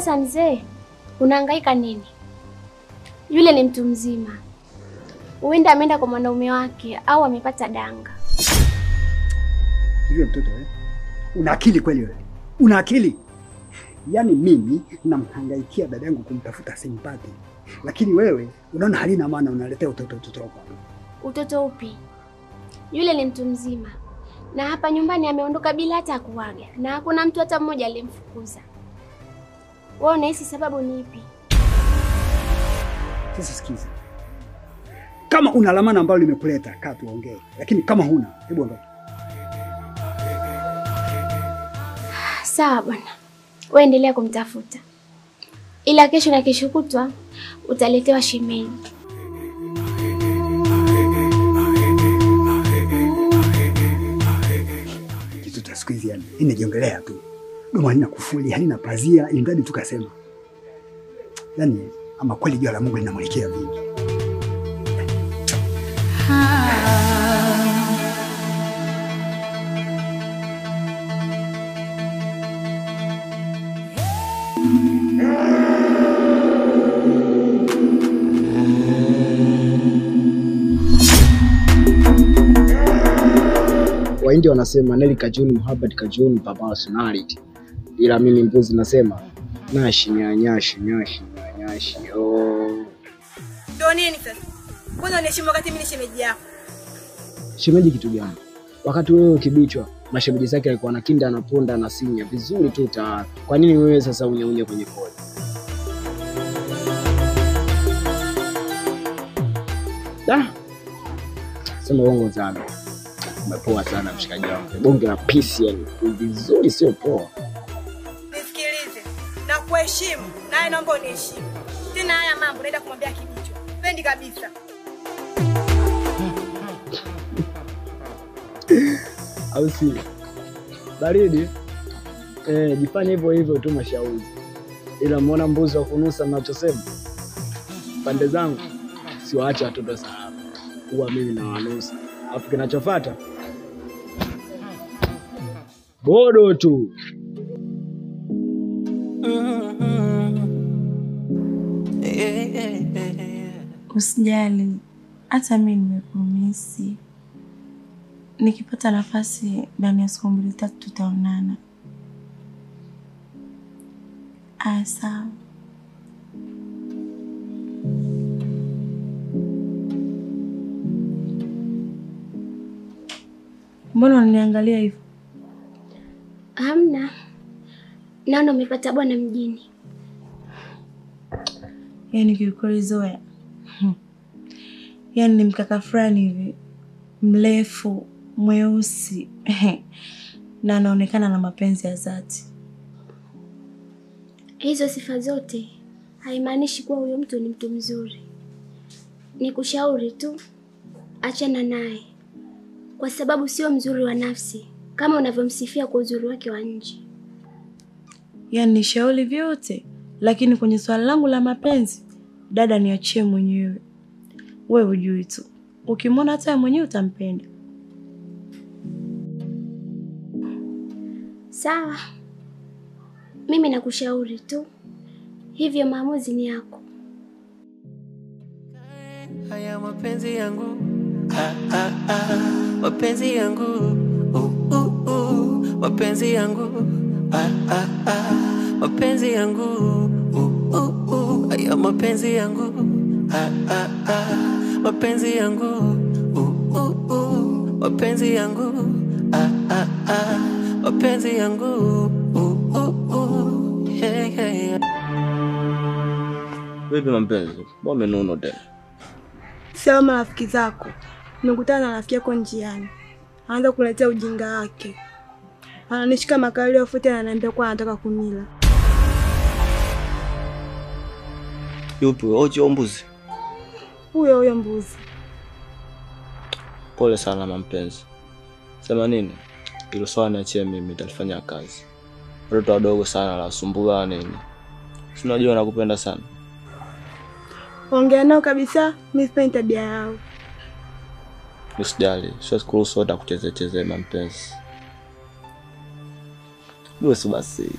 Sasa mzee, unahangaika nini? Yule ni mtu mzima. Huenda ameenda kwa mwanaume wake au amepata danga. Yule mtoto wewe. Una akili kweli wewe? Una akili? Yaani mimi namhangaikia dadangu kumtafuta simpati. Lakini wewe unaona halina maana unaletea utoto hapa. Utoto upi? Yule ni mtu mzima. Na hapa nyumbani ameondoka bila hata kuaga. Na hakuna mtu hata mmoja aliyemfukuza. Wewe unahisi sababu ni ipi? Sasa sikiza. Kama una lamana ambalo limekuleta, kaa tuongee. Lakini kama huna, hebu ondoka. Sawa bwana. Wewe endelea kumtafuta. Ila kesho na kesho kutwa utaletewa shemeji. Kitu cha siku hizi yani, inajiongelea tu. Domo halina kufuli, halina pazia, indadi tukasema. Yaani ama kweli jua la Mungu linamulikia vingi. Waindi wanasema Neli Kajuni Muhammad Kajuni personality. Ila mimi mbuzi nasema nashi nyanyashi. Ndio nini sasa? Mbona unaheshimu wakati mimi ni shemeji yako? Shemeji kitu gani? Wakati wewe kibichwa, mashemeji zake alikuwa na kinda anaponda na sinya vizuri tu tayari. Kwa nini wewe sasa unye kwenye kodi? Sema uongo sana. Umepoa sana mshikaji wangu. Bonge la pisi yani vizuri sio poa. Nisikilize. Na kuheshimu, naye naomba uniheshimu. Tena haya mambo naenda kumwambia kibicho. Pendi kabisa. Au si? Baridi. Jifanye hivyo tu mashauzi. Ila muona mbuzi wa kunusa ninachosema. Pande zangu siwaacha watoto sana. Huwa mimi na wanusa. Afu kinachofuata bodo tu. Usijali, hata mimi nimepromisi. Nikipata nafasi ndani ya siku 2-3 tutaonana. Sawa. Mbona unaniangalia hivyo? Hamna. Naona umepata bwana mjini. Yaani kiukweli Zoya. Yaani ni mkaka fulani hivi. Mrefu, mweusi. Na anaonekana na mapenzi ya dhati. Hizo sifa zote haimaanishi kuwa huyo mtu ni mtu mzuri. Nikushauri tu achana naye. Kwa sababu sio mzuri wa nafsi kama unavyomsifia kwa uzuri wake wa nje. Yaani nishauri vyote, lakini kwenye swala langu la mapenzi, dada niachie mwenyewe. Wewe hujui tu. Ukimwona hata mwenyewe utampenda. Sawa. Mimi nakushauri tu. Hivyo maamuzi ni yako. Haya mapenzi yangu. Mapenzi yangu. Mapenzi yangu. Mapenzi yangu. Haya mapenzi yangu. Mapenzi yangu. Mapenzi yangu. Mapenzi yangu. Vipi mpenzi? Mbona umenuno tena? Sio marafiki zako. Nimekutana na rafiki yako njiani. Anaanza kuletea ujinga wake. Ananishika makalio yote na ananiambia kwa anataka kunila. Yupi oje mbuzi? Huyo mbuzi. Pole sana mpenzi. Sema nini? Hilo swala niachie mimi nitalifanya kazi. Watoto wadogo sana la sumbua nini? Si unajua nakupenda sana. Ongea nao kabisa, mimi sipendi tabia yao. Usijali, siwezi kuruhusu hata kuchezea mpenzi. Basi.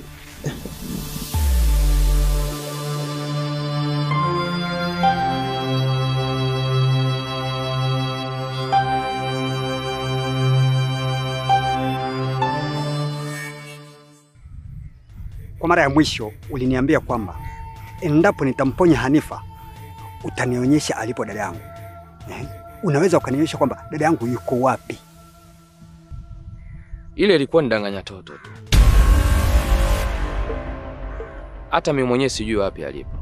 mara ya mwisho uliniambia kwamba endapo nitamponya Hanifa utanionyesha alipo dada yangu. Unaweza ukanionyesha kwamba dada yangu yuko wapi? Ile ilikuwa nidanganya toto tu. Hata mimi mwenyewe sijui wapi alipo.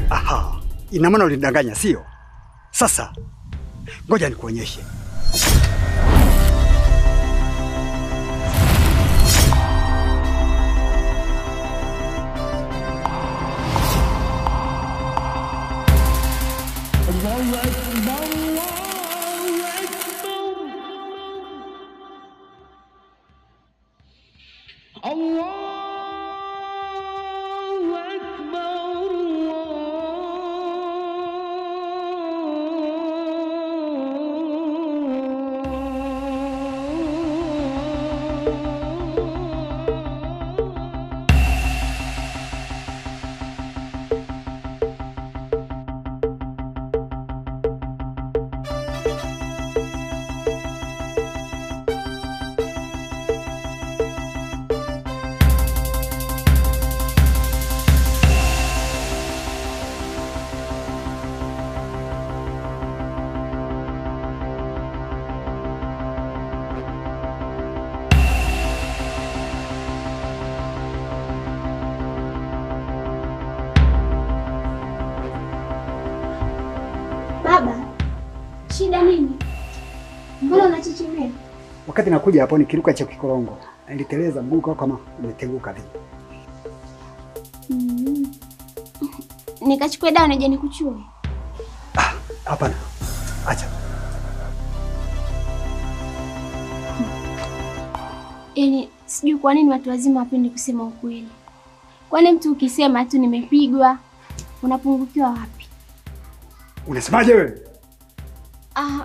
Aha, ina maana ulidanganya, sio? Sasa ngoja nikuonyeshe. Baba, shida nini? Mbona unachechemea? Wakati nakuja hapo nikiruka cha kikorongo, niliteleza mguu kama umetenguka vile. Nikachukua dawa nije nikuchue. Hapana. Acha. Yaani sijui kwa nini watu wazima wapendi kusema ukweli. Kwani mtu ukisema tu nimepigwa unapungukiwa wapi? Unasemaje wewe?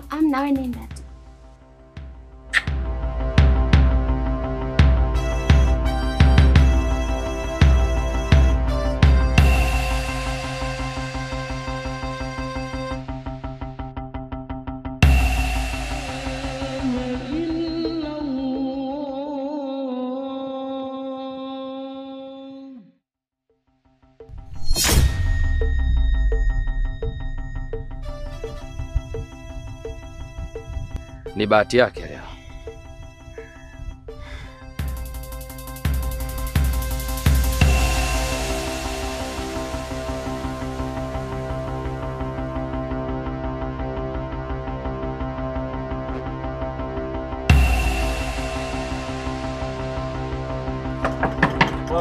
Amna, wewe nenda tu. Ni bahati yake leo.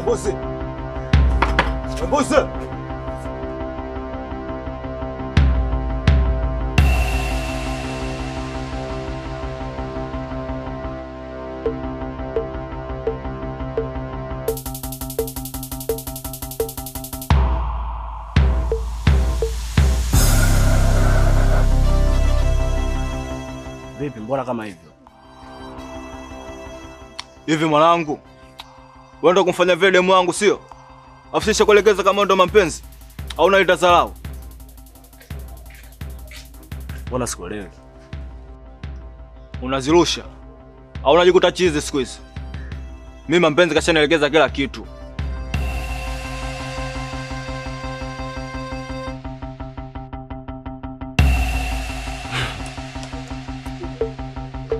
Bosi. Bosi. Vipi, mbona kama hivyo? Hivi mwanangu, wewe ndo kumfanya vile demu wangu sio? Afisha kuelekeza kama ndo mapenzi au unaita dharau? Mbona sikuelewi? Unazirusha au unajikuta chizi siku hizi? Mimi mapenzi kashanielekeza kila kitu.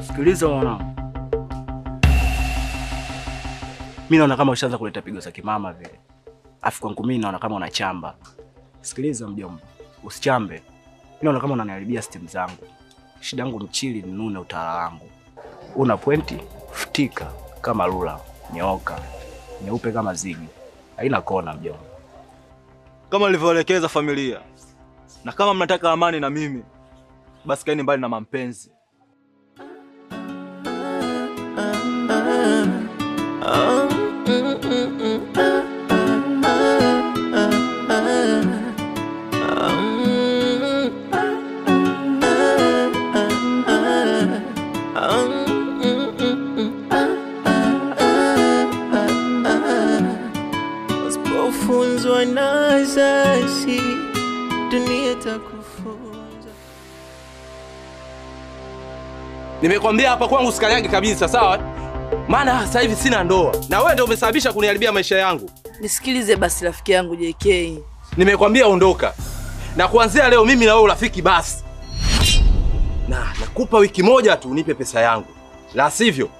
Sikiliza mwanangu. Mimi naona kama ushaanza kuleta pigo za kimama vile. Afu kwangu mimi naona kama unachamba. Sikiliza mjomba, usichambe. Mimi naona kama unaniharibia steam zangu. Shida yangu mchili ninune utawala wangu. Una pointi, futika kama lula, nyoka, nyeupe kama zigi. Haina kona mjomba. Kama nilivyoelekeza familia. Na kama mnataka amani na mimi, basi kaeni mbali na mapenzi. Usipofunzwa na wazazi, dunia itakufunza. Nimekwambia hapa kwangu usikanyage kabisa, sawa? Maana sasa hivi sina ndoa na wewe ndio umesababisha kuniharibia maisha yangu. Nisikilize basi rafiki yangu JK. Nimekwambia ondoka. Na kuanzia leo mimi na wewe urafiki basi. Na nakupa wiki moja tu unipe pesa yangu. La sivyo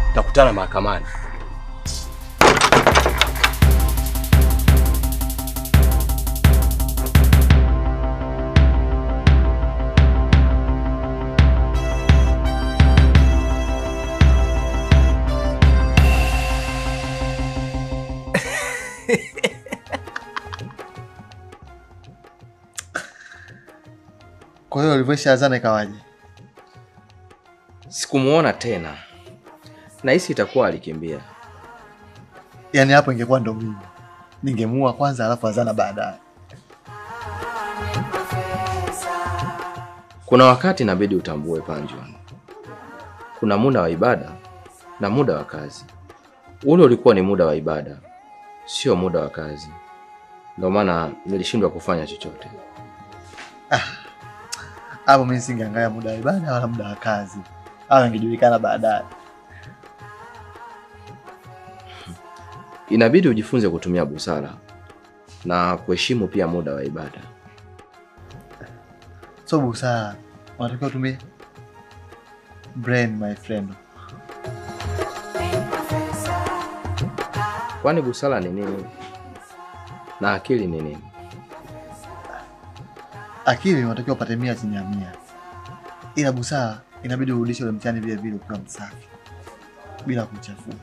tutakutana mahakamani. Kwa hiyo ulivyoisha azana ikawaje? Sikumuona tena. Na hisi itakuwa alikimbia. Yaani hapo ingekuwa ndo mimi. Ningemuua kwanza alafu azana baadaye. Kuna wakati inabidi utambue Panjwa. Kuna muda wa ibada na muda wa kazi. Ule ulikuwa ni muda wa ibada, sio muda wa kazi. Ndio maana nilishindwa kufanya chochote. Hapo mimi singeangalia muda wa ibada wala muda wa kazi. Hapo ingejulikana baadaye. Inabidi ujifunze kutumia busara na kuheshimu pia muda wa ibada. So busara, unatakiwa utumie brain my friend. Kwani busara ni nini? Na akili ni nini? Akili unatakiwa upate 100 chini ya 100. Ila busara inabidi urudishe ule mtihani vile vile ukiwa msafi bila kuchafua.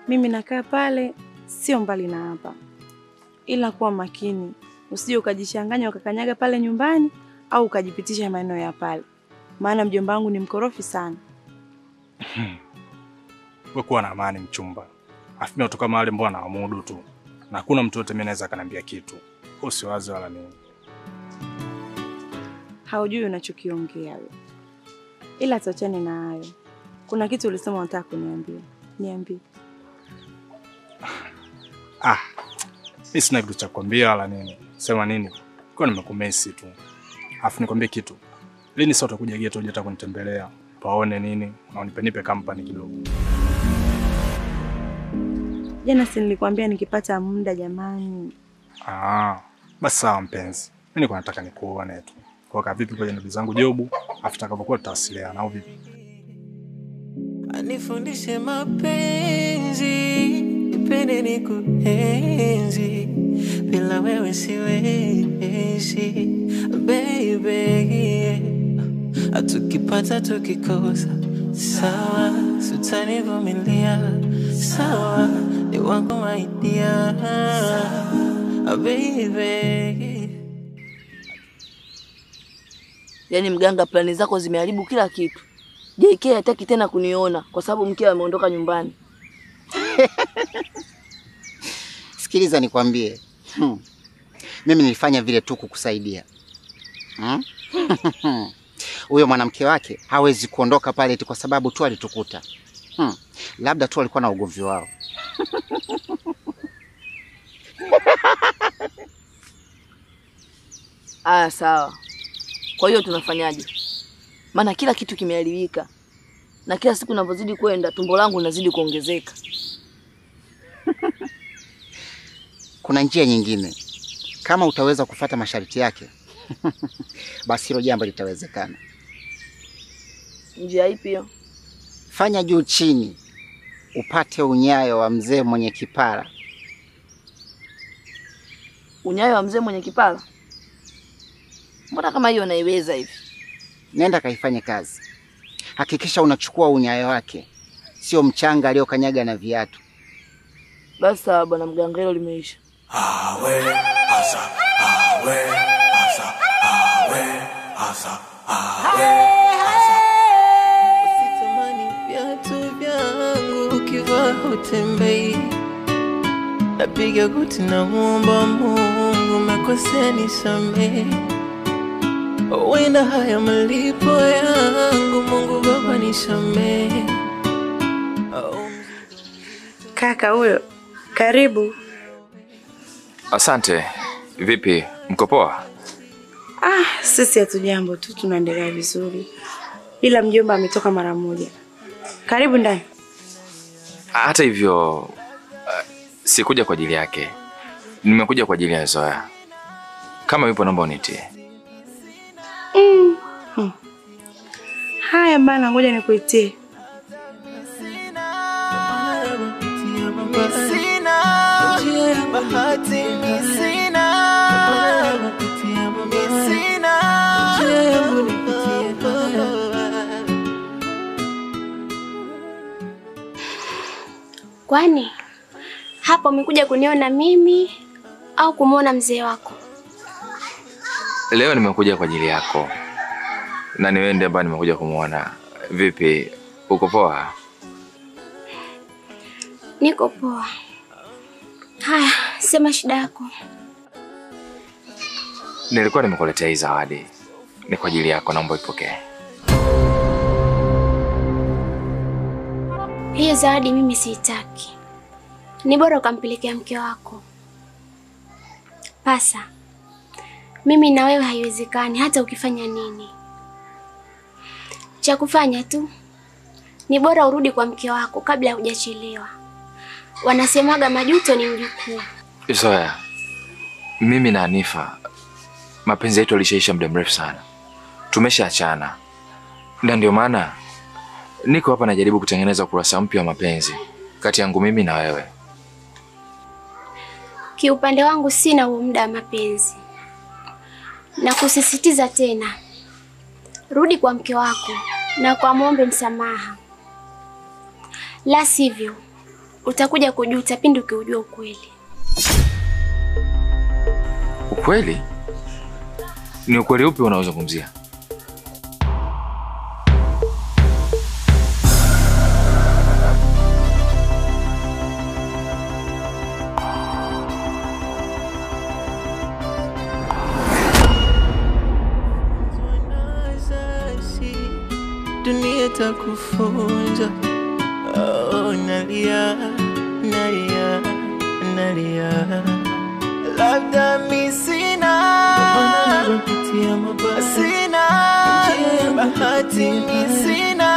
Mimi nakaa pale sio mbali na hapa. Ila kuwa makini, usije ukajichanganya ukakanyaga pale nyumbani au ukajipitisha maeneo ya pale. Maana mjomba wangu ni mkorofi sana. Wewe kuwa na amani mchumba. Afimi kutoka mahali mbona amudu tu. Na hakuna mtu yote mimi anaweza kaniambia kitu. Usiwaze wala nini. Haujui unachokiongea wewe. Ila tuachane na hayo. Kuna kitu ulisema unataka kuniambia. Niambie. Mimi sina kitu cha kukwambia wala nini. Sema nini? Kwa nimekumesi tu. Afu nikwambie kitu. Lini sasa utakuja geto uje kunitembelea? Paone nini? Na unipe company kidogo. Jana si nilikwambia nikipata muda jamani. Basi sawa mpenzi. Mimi niko nataka nikuone tu. Kwa vipi kwa ndugu zangu Jobu? Afu takapokuwa tutawasiliana au vipi? Anifundishe mapenzi, nipende nikuenzi, bila wewe siwezi, baby. Atukipata tukikosa, sawa, sutanivumilia, sawa, ni wangu my dear, baby. Yaani mganga, plani zako zimeharibu kila kitu. JK hataki tena kuniona kwa sababu mkeo ameondoka nyumbani. Sikiliza nikwambie. Mimi nilifanya vile tu kukusaidia. Huyo mwanamke wake hawezi kuondoka pale eti kwa sababu tu alitukuta. Labda tu alikuwa na ugomvi wao. Sawa. Kwa hiyo tunafanyaje? Maana kila kitu kimeharibika. Na kila siku ninapozidi kwenda tumbo langu linazidi kuongezeka. Kuna njia nyingine. Kama utaweza kufuata masharti yake, basi hilo jambo litawezekana. Njia ipi hiyo? Fanya juu chini upate unyayo wa mzee mwenye kipara. Unyayo wa mzee mwenye kipara? Mbona kama hiyo naiweza hivi? Nenda kaifanye kazi. Hakikisha unachukua unyayo wake, sio mchanga aliokanyaga na viatu. Basi sawa bwana mganga, hilo limeisha. utembei. Napiga goti na muomba Mungu makosea nisamehe. Wenda haya malipo yangu, Mungu Baba nisamehe. Kaka huyo, karibu. Asante. Vipi, mko poa? Sisi hatujambo tu, tunaendelea vizuri. Ila mjomba ametoka mara moja. Karibu ndani. Hata hivyo sikuja kwa ajili yake. Nimekuja kwa ajili ya Zoya. Kama yupo naomba unitie. Haya bana, ngoja nikuitie. Kwani hapa umekuja kuniona mimi au kumuona mzee wako? Leo nimekuja kwa ajili yako. Na ni wewe ndiye ambaye nimekuja kumuona. Vipi, uko poa? Niko poa. Haya, sema shida yako. Nilikuwa nimekuletea hii zawadi. Ni kwa ajili yako, naomba ipokee. Hiyo zawadi mimi siitaki. Ni bora ukampelekea mke wako. Pasa, mimi na wewe haiwezekani hata ukifanya nini. Cha kufanya tu ni bora urudi kwa mke wako kabla hujachelewa. Wanasemaga majuto ni mjukuu. Zoya, mimi na Hanifa mapenzi yetu yalishaisha muda mrefu sana. Tumeshaachana. Na ndio maana niko hapa najaribu kutengeneza ukurasa mpya wa mapenzi kati yangu mimi na wewe. Kiupande wangu sina huo muda wa mapenzi. Na kusisitiza tena, rudi kwa mke wako na kwa muombe msamaha. La sivyo, utakuja kujuta pindi ukiujua ukweli. Ukweli? Ni ukweli upi unaozungumzia? Dunia takufunza. Oh, nalia, nalia, nalia. Labda mimi sina bahati, mimi sina